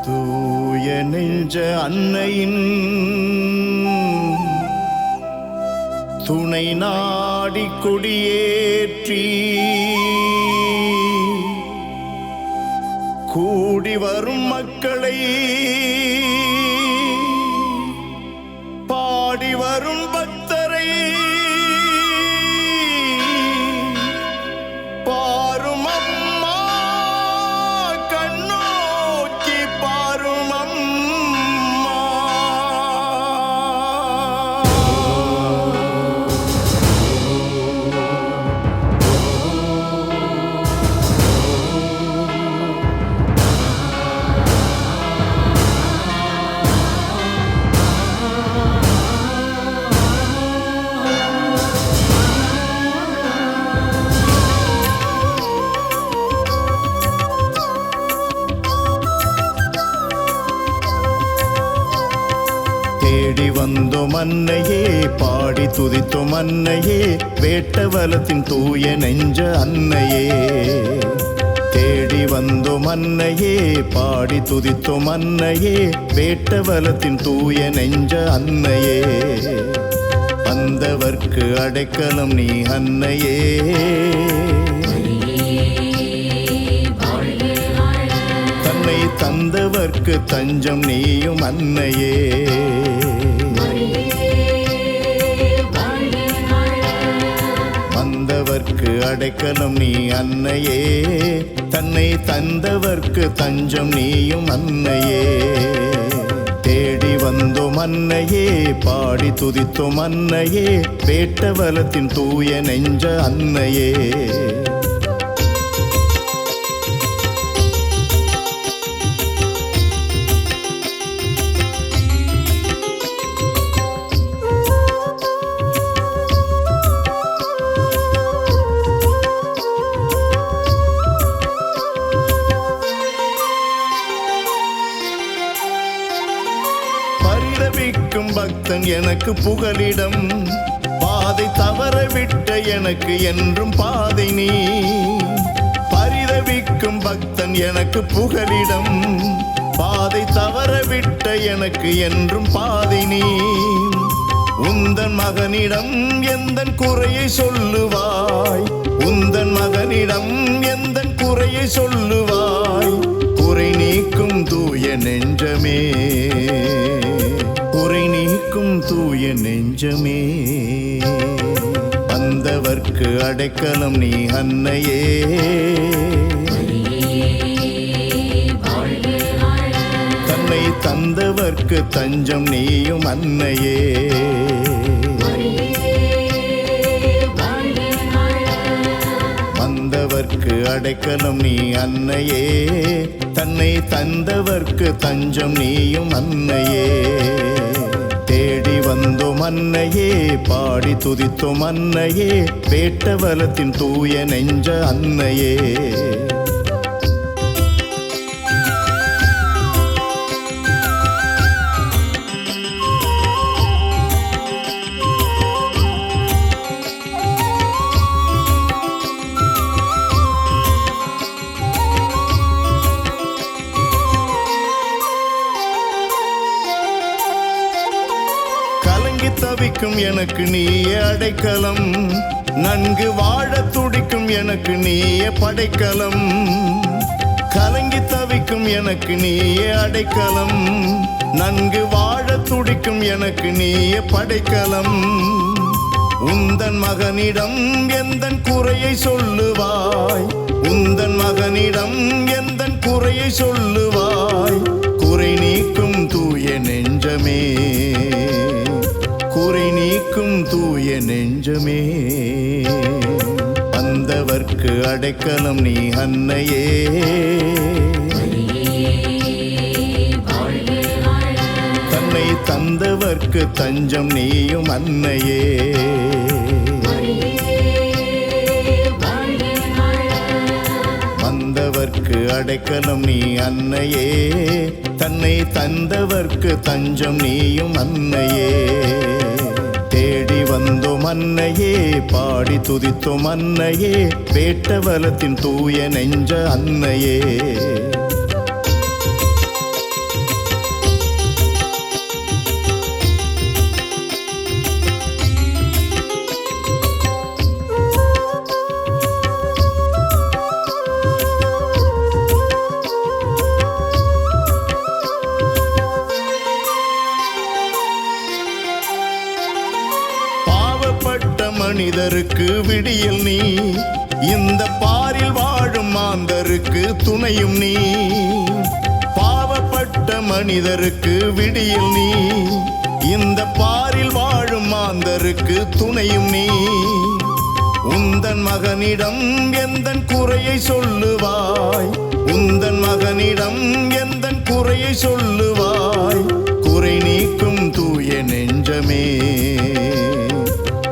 தூய நெஞ்ச அன்னையின் துணை நாடி கொடியேற்றி கூடி வரும் மக்களை பாடி வரும் பக்தரை பாரும் அம்மா கண்ணோக்கி பாரும் அம்மா. தேடி வந்தோம் அன்னையே, பாடி துதித்தோம் அன்னையே, வேட்டவலத்தின் தூய நெஞ்ச அன்னையே. தேடி வந்தோம் அன்னையே, பாடி துதித்தோம் அன்னையே, வேட்டவலத்தின் தூய நெஞ்ச அன்னையே. வந்தவர்க்கு அடைக்கலம் நீ அன்னையே, தன்னை தந்தவர்க்கு தஞ்சம் நீயும் அன்னையே. வந்தவர்க்கு அடைக்கலம் நீ அன்னையே, தன்னை தந்தவர்க்கு தஞ்சம் நீயும் அன்னையே. தேடி வந்தோம் அன்னையே, பாடி துதித்தோம் அன்னையே, வேட்டவலத்தின் தூய நெஞ்ச அன்னையே. பரிதவிக்கும் பக்தன் எனக்கு புகலிடம், பாதை தவற விட்ட எனக்கு என்றும் பாதை நீ. பரிதவிக்கும் பக்தன் எனக்கு புகலிடம், பாதை தவற விட்ட எனக்கு என்றும் பாதை நீ. உந்தன் மகனிடம் எந்தன் குறையை சொல்லுவாய், உந்தன் மகனிடம் எந்தன் குறையை சொல்லுவாய். குறை நீக்கும் தூய நெஞ்சமே, குறை நீக்கும் தூய நெஞ்சமே. வந்தவர்க்கு அடைக்கலம் நீ அன்னையே, தன்னை தந்தவர்க்கு தஞ்சம் நீயும் அன்னையே. வந்தவர்க்கு அடைக்கலம் நீ அன்னையே, தன்னை தந்தவர்க்கு தஞ்சம் நீயும் அன்னையே. தேடி வந்தோம் அன்னையே, பாடி துதித்தோம் அன்னையே, வேட்டவலத்தின் தூய நெஞ்ச அன்னையே. தவிக்கும் எனக்கு நீயே அடைக்கலம், நன்கு வாழ துடிக்கும் எனக்கு நீயே படைக்கலம். கலங்கி தவிக்கும் எனக்கு நீயே அடைக்கலம், நன்கு வாழ துடிக்கும் எனக்கு நீயே படைக்கலம். உந்தன் மகனிடம் எந்தன் குறையை சொல்லுவாய், உந்தன் மகனிடம் எந்தன் குறையை சொல்லுவாய். குறை நீக்கும் தூய நெஞ்சமே, குறை நீக்கும் தூய நெஞ்சமே. வந்தவர்க்கு அடைக்கலம் நீ அன்னையே, தன்னை தந்தவர்க்கு தஞ்சம் நீயும் அன்னையே. வந்தவர்க்கு அடைக்கலம் நீ அன்னையே, தன்னை தந்தவர்க்கு தஞ்சம் நீயும் அன்னையே. தேடி வந்தோம் அன்னையே, பாடி துதித்தோம் அன்னையே, வேட்டவலத்தின் தூய நெஞ்ச அன்னையே. மனிதருக்கு விடியல் நீ, இந்த பாரில் வாழும் மாந்தருக்கு துணையும் நீ. பாவப்பட்ட மனிதருக்கு விடியல் நீ, இந்த பாரில் வாழும் மாந்தருக்கு துணையும் நீ. உந்தன் மகனிடம் எந்தன் குறையை சொல்லுவாய், உந்தன் மகனிடம் எந்தன் குறையை சொல்லுவாய். குறை நீக்கும் தூய நெஞ்சமே,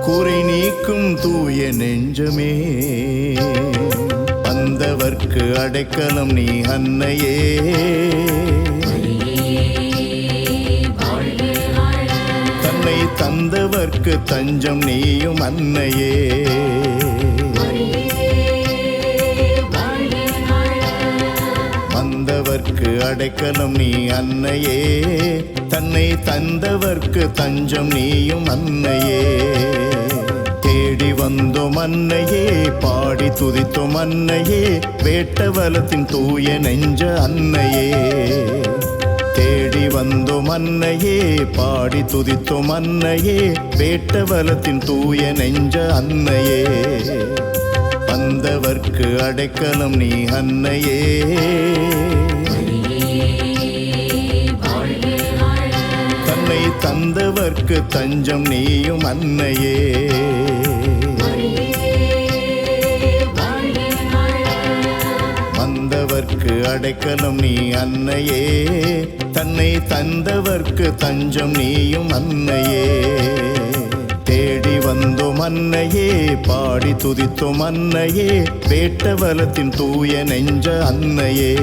குறை நீக்கும் தூய நெஞ்சமே. வந்தவர்க்கு அடைக்கலம் நீ அன்னையே, தன்னை தந்தவர்க்கு தஞ்சம் நீயும் அன்னையே. வந்தவர்க்கு அடைக்கலம் நீ அன்னையே, தன்னை தந்தவர்க்கு தஞ்சம் நீயும் அன்னையே. தேடி வந்தோம் அன்னையே, பாடி துதித்தோம் அன்னையே, வேட்டவலத்தின் தூய நெஞ்ச அன்னையே. தேடி வந்தோம் அன்னையே, பாடி துதித்தோம் அன்னையே, வேட்டவலத்தின் தூய நெஞ்ச அன்னையே. வந்தவர்க்கு அடைக்கலம் நீ அன்னையே, தன்னை தந்தவர்க்கு தஞ்சம் நீயும் அன்னையே. வந்தவர்க்கு அடைக்கலம் நீ அன்னையே, தன்னை தந்தவர்க்கு தஞ்சம் நீயும் அன்னையே. தேடி வந்தோம் அன்னையே, பாடி துதித்தோம் அன்னையே, வேட்டவலத்தின் தூய நெஞ்ச அன்னையே.